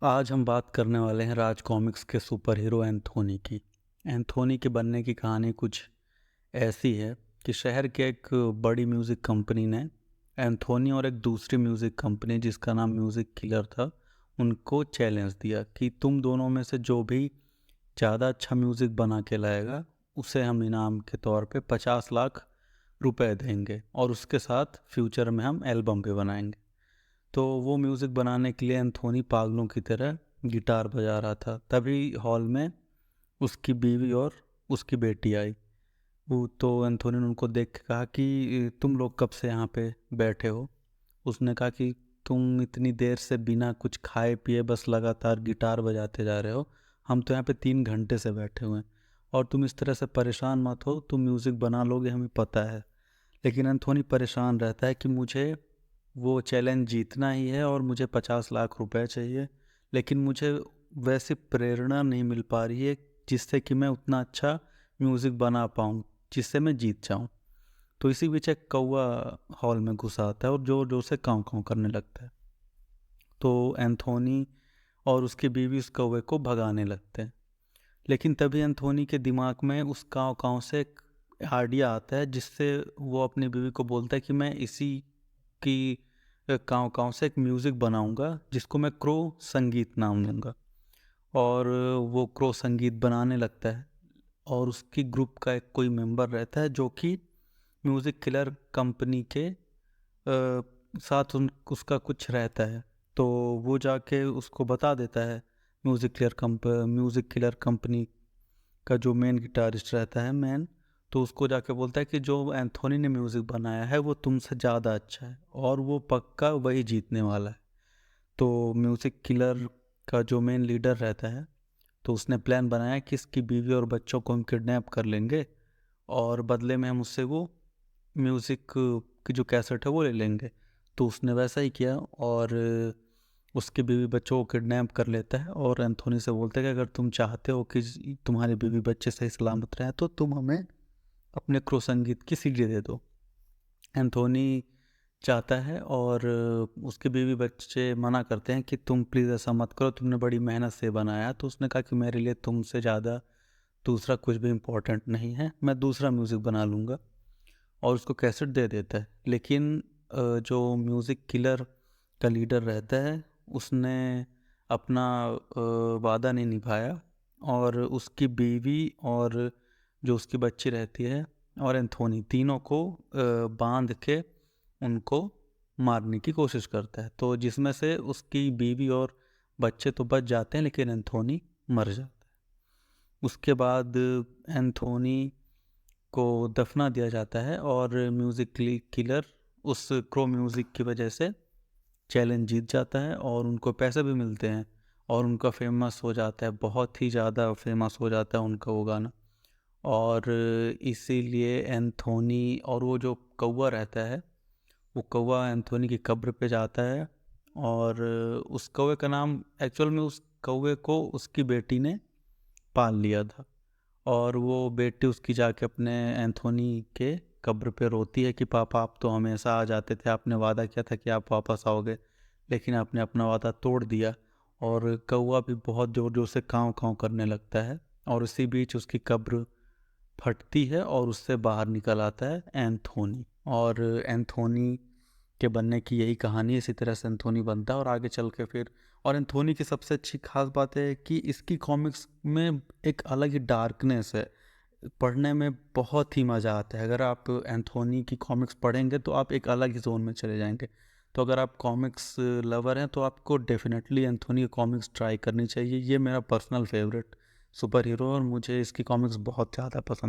आज हम बात करने वाले हैं राज कॉमिक्स के सुपर हीरो एंथोनी की। एंथोनी के बनने की कहानी कुछ ऐसी है कि शहर के एक बड़ी म्यूज़िक कंपनी ने एंथोनी और एक दूसरी म्यूज़िक कंपनी जिसका नाम म्यूज़िक किलर था, उनको चैलेंज दिया कि तुम दोनों में से जो भी ज़्यादा अच्छा म्यूज़िक बना के लाएगा उसे हम इनाम के तौर पे 50 लाख रुपए देंगे और उसके साथ फ्यूचर में हम एल्बम भी बनाएंगे। तो वो म्यूज़िक बनाने के लिए एंथोनी पागलों की तरह गिटार बजा रहा था। तभी हॉल में उसकी बीवी और उसकी बेटी आई। वो तो एंथोनी ने उनको देख के कहा कि तुम लोग कब से यहाँ पे बैठे हो। उसने कहा कि तुम इतनी देर से बिना कुछ खाए पिए बस लगातार गिटार बजाते जा रहे हो। हम तो यहाँ पे 3 घंटे से बैठे हुए हैं और तुम इस तरह से परेशान मत हो, तुम म्यूज़िक बना लोगे, हमें पता है। लेकिन एंथोनी परेशान रहता है कि मुझे वो चैलेंज जीतना ही है और मुझे 50 लाख रुपए चाहिए, लेकिन मुझे वैसी प्रेरणा नहीं मिल पा रही है जिससे कि मैं उतना अच्छा म्यूज़िक बना पाऊँ जिससे मैं जीत जाऊँ। तो इसी बीच एक कौवा हॉल में घुस आता है और जोर जोर से काँव काँव करने लगता है। तो एंथोनी और उसकी बीवी उस कौवे को भगाने लगते हैं। लेकिन तभी एंथोनी के दिमाग में उस काँव काँव से एक आइडिया आता है जिससे वो अपनी बीवी को बोलता है कि मैं इसी की काँव काँव से एक म्यूज़िक बनाऊंगा जिसको मैं क्रो संगीत नाम दूंगा। और वो क्रो संगीत बनाने लगता है और उसकी ग्रुप का एक कोई मेंबर रहता है जो कि म्यूज़िक किलर कंपनी के साथ उन उसका कुछ रहता है। तो वो जाके उसको बता देता है म्यूज़िक किलर कंपनी का जो मेन गिटारिस्ट रहता है मैन। तो उसको जाके बोलता है कि जो एंथोनी ने म्यूज़िक बनाया है वो तुमसे ज़्यादा अच्छा है और वो पक्का वही जीतने वाला है। तो म्यूज़िक किलर का जो मेन लीडर रहता है, तो उसने प्लान बनाया कि इसकी बीवी और बच्चों को हम किडनैप कर लेंगे और बदले में हम उससे वो म्यूज़िक की जो कैसेट है वो ले लेंगे। तो उसने वैसा ही किया और उसकी बीवी बच्चों को किडनैप कर लेता है और एंथोनी से बोलता है कि अगर तुम चाहते हो कि तुम्हारे बीवी बच्चे सही सलामत रहें तो तुम हमें अपने क्रो संगीत की सीडी दे दो। एंथोनी चाहता है और उसके बीवी बच्चे मना करते हैं कि तुम प्लीज़ ऐसा मत करो, तुमने बड़ी मेहनत से बनाया। तो उसने कहा कि मेरे लिए तुमसे ज़्यादा दूसरा कुछ भी इम्पोर्टेंट नहीं है, मैं दूसरा म्यूज़िक बना लूँगा और उसको कैसेट दे देता है। लेकिन जो म्यूज़िक किलर का लीडर रहता है उसने अपना वादा नहीं निभाया और उसकी बीवी और जो उसकी बच्ची रहती है और एंथोनी तीनों को बांध के उनको मारने की कोशिश करता है। तो जिसमें से उसकी बीवी और बच्चे तो बच जाते हैं लेकिन एंथोनी मर जाता है। उसके बाद एंथोनी को दफना दिया जाता है और म्यूज़िक किलर उस क्रो म्यूज़िक की वजह से चैलेंज जीत जाता है और उनको पैसे भी मिलते हैं और उनका फेमस हो जाता है, बहुत ही ज़्यादा फेमस हो जाता है उनका वो गाना। और इसीलिए एंथोनी और वो जो कौवा रहता है, वो कौवा एंथोनी की कब्र पे जाता है और उस कौवे का नाम एक्चुअल में उस कौवे को उसकी बेटी ने पाल लिया था। और वो बेटी उसकी जाके अपने एंथोनी के कब्र पे रोती है कि पापा आप तो हमेशा आ जाते थे, आपने वादा किया था कि आप वापस आओगे, लेकिन आपने अपना वादा तोड़ दिया। और कौवा भी बहुत ज़ोर ज़ोर से काँव काँव करने लगता है और उसी बीच उसकी कब्र फटती है और उससे बाहर निकल आता है एंथोनी। और एंथोनी के बनने की यही कहानी है, इसी तरह से एंथोनी बनता है और आगे चल के फिर। और एंथोनी की सबसे अच्छी खास बात है कि इसकी कॉमिक्स में एक अलग ही डार्कनेस है, पढ़ने में बहुत ही मज़ा आता है। अगर आप एंथोनी की कॉमिक्स पढ़ेंगे तो आप एक अलग ही जोन में चले जाएंगे। तो अगर आप कॉमिक्स लवर हैं तो आपको डेफिनेटली एंथोनी की कॉमिक्स ट्राई करनी चाहिए। ये मेरा पर्सनल फेवरेट सुपर हीरो और मुझे इसकी कॉमिक्स बहुत ज़्यादा पसंद